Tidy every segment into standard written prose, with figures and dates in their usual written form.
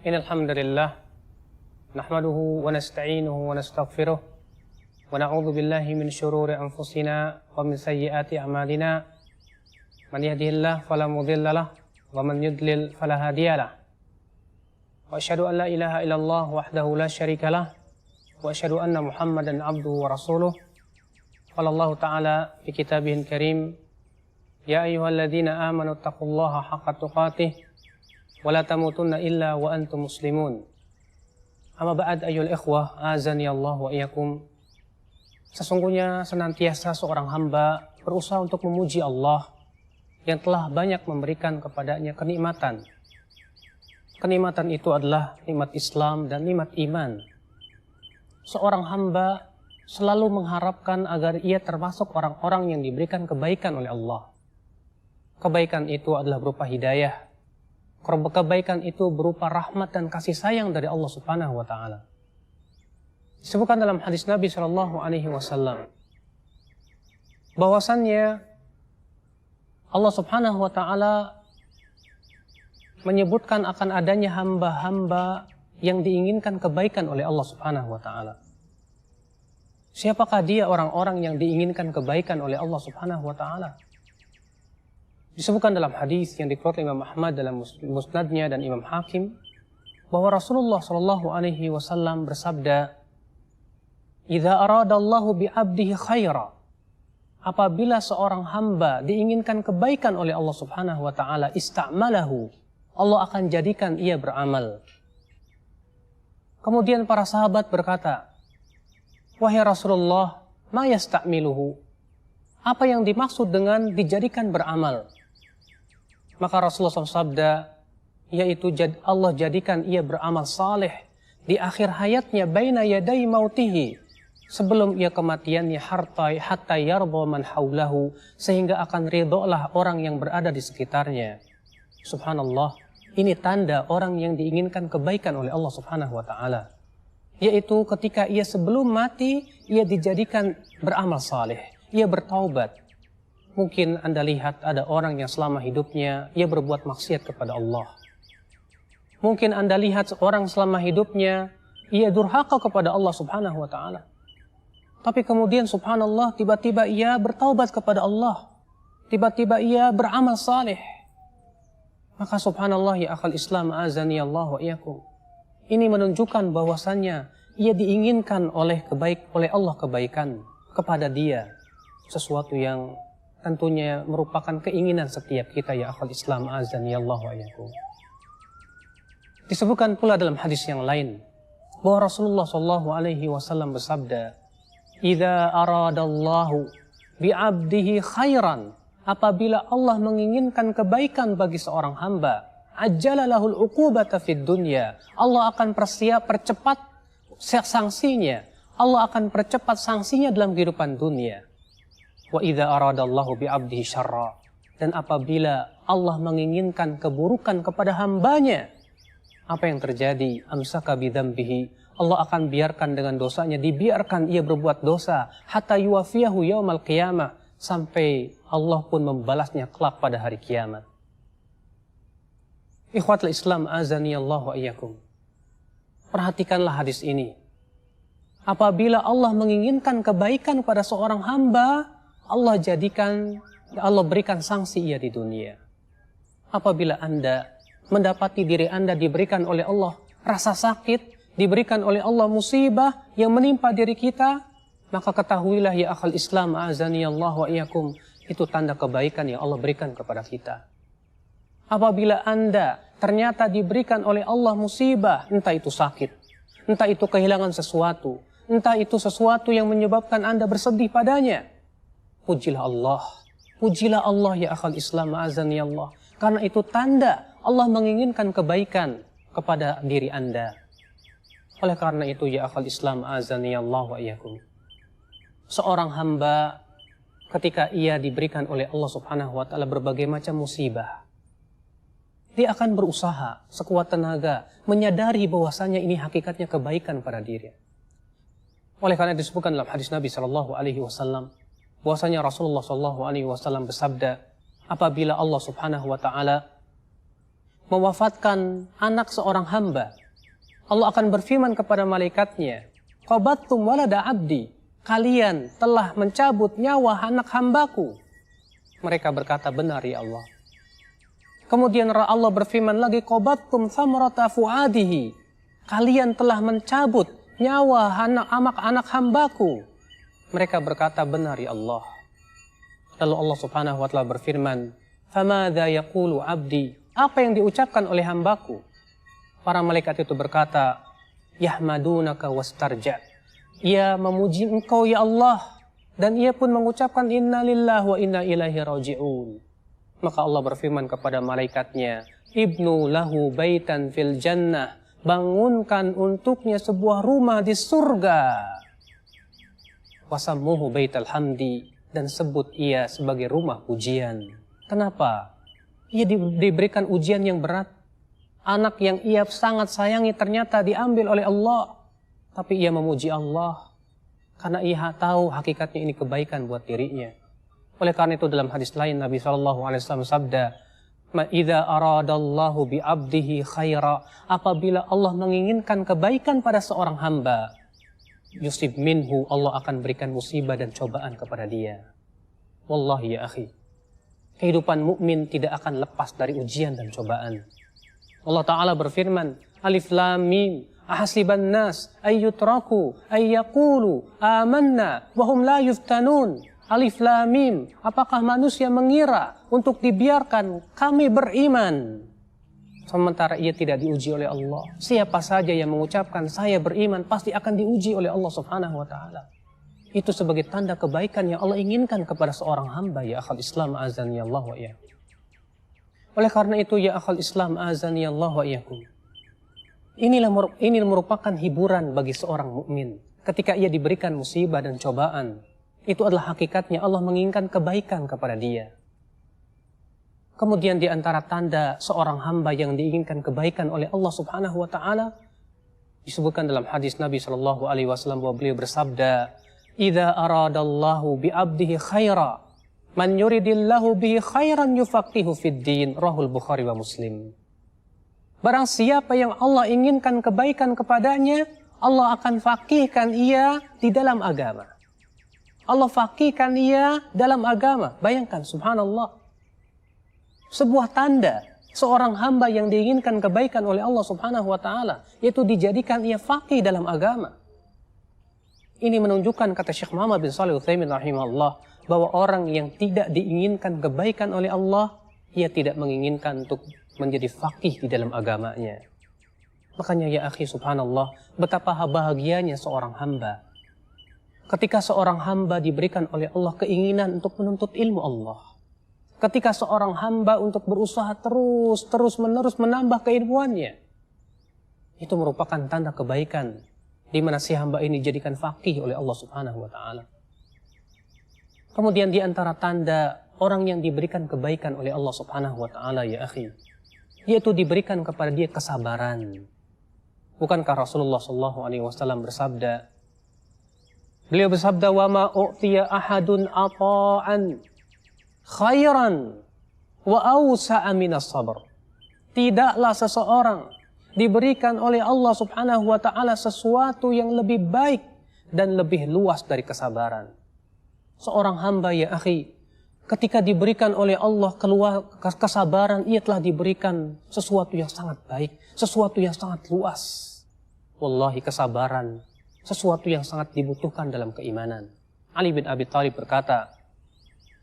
Innal hamdalillah nahmaduhu wa nasta'inuhu wa nastaghfiruh wa na'udzu billahi min shururi anfusina wa min sayyiati a'malina. Man yahdihillahu fala mudilla lahu wa man yudlil fala hadiya lahu. Wa asyhadu an la ilaha illallah wahdahu la syarika lahu wa asyhadu anna Muhammadan abduhu wa rasuluh. Qala Allah ta'ala fi kitabihil karim, ya ayyuhalladzina amanu taqullaha haqqa tuqatih wala tamutunna illa wa antum muslimun. Amma ba'd ayyuhal ikhwah, azani Allah wa iyyakum. Sesungguhnya senantiasa seorang hamba berusaha untuk memuji Allah yang telah banyak memberikan kepadanya kenikmatan. Kenikmatan itu adalah nikmat Islam dan nikmat iman. Seorang hamba selalu mengharapkan agar ia termasuk orang-orang yang diberikan kebaikan oleh Allah. Kebaikan itu adalah berupa hidayah. Kebaikan itu berupa rahmat dan kasih sayang dari Allah Subhanahu wa Ta'ala. Disebutkan dalam hadis Nabi Shallallahu Alaihi Wasallam bahwasannya Allah Subhanahu wa Ta'ala menyebutkan akan adanya hamba-hamba yang diinginkan kebaikan oleh Allah Subhanahu wa Ta'ala. Siapakah dia orang-orang yang diinginkan kebaikan oleh Allah Subhanahu wa Ta'ala? Disebutkan dalam hadis yang dikeluarkan Imam Ahmad dalam musnadnya dan Imam Hakim bahwa Rasulullah Shallallahu Alaihi Wasallam bersabda, "Idza aradallahu bi'abdihi khaira." Apabila seorang hamba diinginkan kebaikan oleh Allah Subhanahu wa Ta'ala, ista'malahu, Allah akan jadikan ia beramal. Kemudian para sahabat berkata, "Wahai Rasulullah, ma yasta'miluhu?" Apa yang dimaksud dengan dijadikan beramal? Maka Rasulullah SAW, yaitu Allah jadikan ia beramal saleh di akhir hayatnya, baina yadai mautihi, sebelum ia kematiannya, hatta yarda man haulahu, sehingga akan ridholah orang yang berada di sekitarnya. Subhanallah, ini tanda orang yang diinginkan kebaikan oleh Allah Subhanahu wa Ta'ala, yaitu ketika ia sebelum mati ia dijadikan beramal saleh, ia bertaubat. Mungkin Anda lihat ada orang yang selama hidupnya ia berbuat maksiat kepada Allah. Mungkin Anda lihat seorang selama hidupnya ia durhaka kepada Allah Subhanahu wa Ta'ala. Tapi kemudian subhanallah, tiba-tiba ia bertaubat kepada Allah. Tiba-tiba ia beramal saleh. Maka subhanallah ya akhal Islam, azani Allah wa iyyakum. Ini menunjukkan bahwasannya ia diinginkan oleh Allah kebaikan kepada dia. Sesuatu yang tentunya merupakan keinginan setiap kita ya akhal Islam, azani Allah wa iyyakum. Disebutkan pula dalam hadis yang lain bahwa Rasulullah sallallahu alaihi wasallam bersabda, "Idza aradallahu bi'abdihi khairan." Apabila Allah menginginkan kebaikan bagi seorang hamba, ajjala lahul uqubata fid dunya. Allah akan percepat sanksinya. Allah akan percepat sanksinya dalam kehidupan dunia. Wa idza aradallahu bi'abdihi syarra. Dan apabila Allah menginginkan keburukan kepada hambanya, apa yang terjadi? Amsaka bidzambihi. Allah akan biarkan dengan dosanya, dibiarkan ia berbuat dosa hatta yuwafiyahu yaumal qiyamah, sampai Allah pun membalasnya kelak pada hari kiamat. Ikhwatul Islam, azani Allah wa iyyakum. Perhatikanlah hadis ini. Apabila Allah menginginkan kebaikan pada seorang hamba, Allah berikan sanksi ia di dunia. Apabila Anda mendapati diri Anda diberikan oleh Allah rasa sakit, diberikan oleh Allah musibah yang menimpa diri kita, maka ketahuilah ya akhal Islam, azani Allah wa iyyakum, itu tanda kebaikan yang Allah berikan kepada kita. Apabila Anda ternyata diberikan oleh Allah musibah, entah itu sakit, entah itu kehilangan sesuatu, entah itu sesuatu yang menyebabkan Anda bersedih padanya, pujilah Allah ya akhal Islam, azani Allah, karena itu tanda Allah menginginkan kebaikan kepada diri Anda. Oleh karena itu ya akhal Islam, azani Allah wa iyyakum, seorang hamba ketika ia diberikan oleh Allah Subhanahu wa Ta'ala berbagai macam musibah, dia akan berusaha sekuat tenaga menyadari bahwasanya ini hakikatnya kebaikan pada diri. Oleh karena disebutkan dalam hadis Nabi Shallallahu Alaihi Wasallam bahwasanya Rasulullah Shallallahu Alaihi Wasallam bersabda, apabila Allah Subhanahu wa Ta'ala mewafatkan anak seorang hamba, Allah akan berfirman kepada malaikatnya, qabattum walada abdi, kalian telah mencabut nyawa anak hambaku. Mereka berkata, benar ya Allah. Kemudian Allah berfirman lagi, qabattum thamrata fuadihi, kalian telah mencabut nyawa anak hambaku. Mereka berkata, benar ya Allah. Lalu Allah subhanahu wa ta'ala berfirman, famadha yaqulu abdi, apa yang diucapkan oleh hambaku? Para malaikat itu berkata, yahmadunaka wastarja, ia memuji engkau ya Allah, dan ia pun mengucapkan inna lillahi wa inna ilaihi raji'un. Maka Allah berfirman kepada malaikatnya, ibnu lahu baitan fil jannah, bangunkan untuknya sebuah rumah di surga. Wasammuhu baital hamdi, dan sebut ia sebagai rumah pujian. Kenapa? Ia diberikan ujian yang berat. Anak yang ia sangat sayangi ternyata diambil oleh Allah. Tapi ia memuji Allah karena ia tahu hakikatnya ini kebaikan buat dirinya. Oleh karena itu dalam hadis lain Nabi SAW sabda, "Idza aradallahu bi 'abdihi khaira", apabila Allah menginginkan kebaikan pada seorang hamba, yusib minhu, Allah akan berikan musibah dan cobaan kepada dia. Wallahi ya akhi, kehidupan mukmin tidak akan lepas dari ujian dan cobaan. Allah Ta'ala berfirman, Alif Lam Mim, ahasiban nas ayyutraku ayyaqulu amanna wahum la yuftanun. Alif Lam Mim, apakah manusia mengira untuk dibiarkan kami beriman, sementara ia tidak diuji oleh Allah? Siapa saja yang mengucapkan saya beriman pasti akan diuji oleh Allah Subhanahu wa Ta'ala. Itu sebagai tanda kebaikan yang Allah inginkan kepada seorang hamba. Ya akhal Islam azani Allah wa iyyakum. Oleh karena itu ya akhal Islam azani Allah wa iyyakum, ini merupakan hiburan bagi seorang mukmin ketika ia diberikan musibah dan cobaan. Itu adalah hakikatnya Allah menginginkan kebaikan kepada dia. Kemudian di antara tanda seorang hamba yang diinginkan kebaikan oleh Allah Subhanahu wa Ta'ala, disebutkan dalam hadis Nabi sallallahu alaihi wasallam bahwa beliau bersabda, "Idza aradallahu bi 'abdihi khaira, man yuridillahu bihi khairan yufaqihu fid din." Rahul Bukhari wa Muslim. Barang siapa yang Allah inginkan kebaikan kepadanya, Allah akan faqihkan ia di dalam agama. Allah faqihkan ia dalam agama. Bayangkan, subhanallah. Sebuah tanda seorang hamba yang diinginkan kebaikan oleh Allah Subhanahu wa Ta'ala, yaitu dijadikan ia faqih dalam agama. Ini menunjukkan, kata Syekh Muhammad bin Shalih Al-Utsaimin rahimahullah, bahwa orang yang tidak diinginkan kebaikan oleh Allah, ia tidak menginginkan untuk menjadi faqih di dalam agamanya. Makanya ya akhi, subhanallah, betapa bahagianya seorang hamba ketika seorang hamba diberikan oleh Allah keinginan untuk menuntut ilmu Allah. Ketika seorang hamba untuk berusaha terus-menerus menambah keilmuannya. Itu merupakan tanda kebaikan di mana si hamba ini dijadikan faqih oleh Allah Subhanahu wa Ta'ala. Kemudian di antara tanda orang yang diberikan kebaikan oleh Allah Subhanahu wa Ta'ala ya akhi, yaitu diberikan kepada dia kesabaran. Bukankah Rasulullah sallallahu alaihi wasallam bersabda, beliau bersabda, "Wa ma u'tiya ahadun ata'an khairan wa awsa'a minas sabr." Tidaklah seseorang diberikan oleh Allah Subhanahu wa Ta'ala sesuatu yang lebih baik dan lebih luas dari kesabaran. Seorang hamba ya akhi, ketika diberikan oleh Allah kesabaran, ia telah diberikan sesuatu yang sangat baik, sesuatu yang sangat luas. Wallahi, kesabaran sesuatu yang sangat dibutuhkan dalam keimanan. Ali bin Abi Thalib berkata,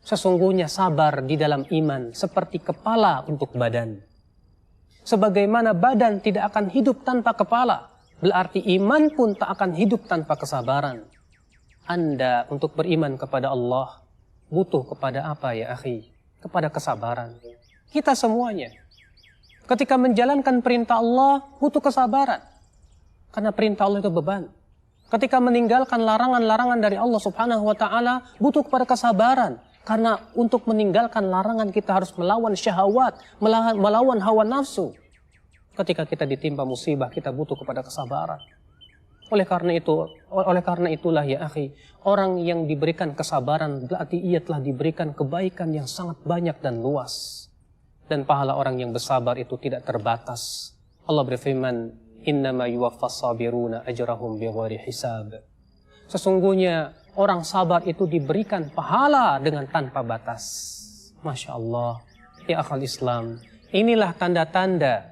sesungguhnya sabar di dalam iman seperti kepala untuk badan. Sebagaimana badan tidak akan hidup tanpa kepala, berarti iman pun tak akan hidup tanpa kesabaran. Anda untuk beriman kepada Allah butuh kepada apa ya akhi? Kepada kesabaran. Kita semuanya ketika menjalankan perintah Allah butuh kesabaran. Karena perintah Allah itu beban. Ketika meninggalkan larangan-larangan dari Allah Subhanahu wa Ta'ala butuh kepada kesabaran. Karena untuk meninggalkan larangan kita harus melawan syahwat, melawan hawa nafsu. Ketika kita ditimpa musibah kita butuh kepada kesabaran. Oleh karena itulah ya akhi, orang yang diberikan kesabaran berarti ia telah diberikan kebaikan yang sangat banyak dan luas. Dan pahala orang yang bersabar itu tidak terbatas. Allah berfirman, innama yuwaffas sabiruna ajrahum bighairi hisab. Sesungguhnya orang sabar itu diberikan pahala dengan tanpa batas. Masya Allah. Ya akhal Islam, inilah tanda-tanda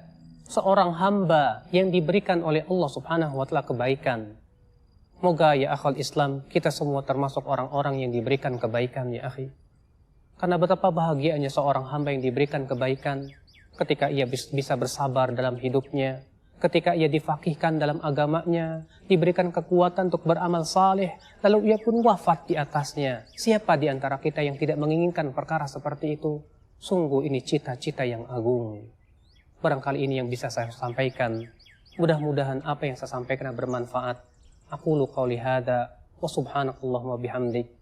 seorang hamba yang diberikan oleh Allah subhanahu wa ta'ala kebaikan. Moga ya akhal Islam, kita semua termasuk orang-orang yang diberikan kebaikan ya akhi. Karena betapa bahagianya seorang hamba yang diberikan kebaikan ketika ia bisa bersabar dalam hidupnya, ketika ia difaqihkan dalam agamanya, diberikan kekuatan untuk beramal saleh, lalu ia pun wafat di atasnya. Siapa di antara kita yang tidak menginginkan perkara seperti itu? Sungguh ini cita-cita yang agung. Barangkali ini yang bisa saya sampaikan. Mudah-mudahan apa yang saya sampaikan bermanfaat. Aqulu qawli hadza wa subhanakallahumma bihamdik.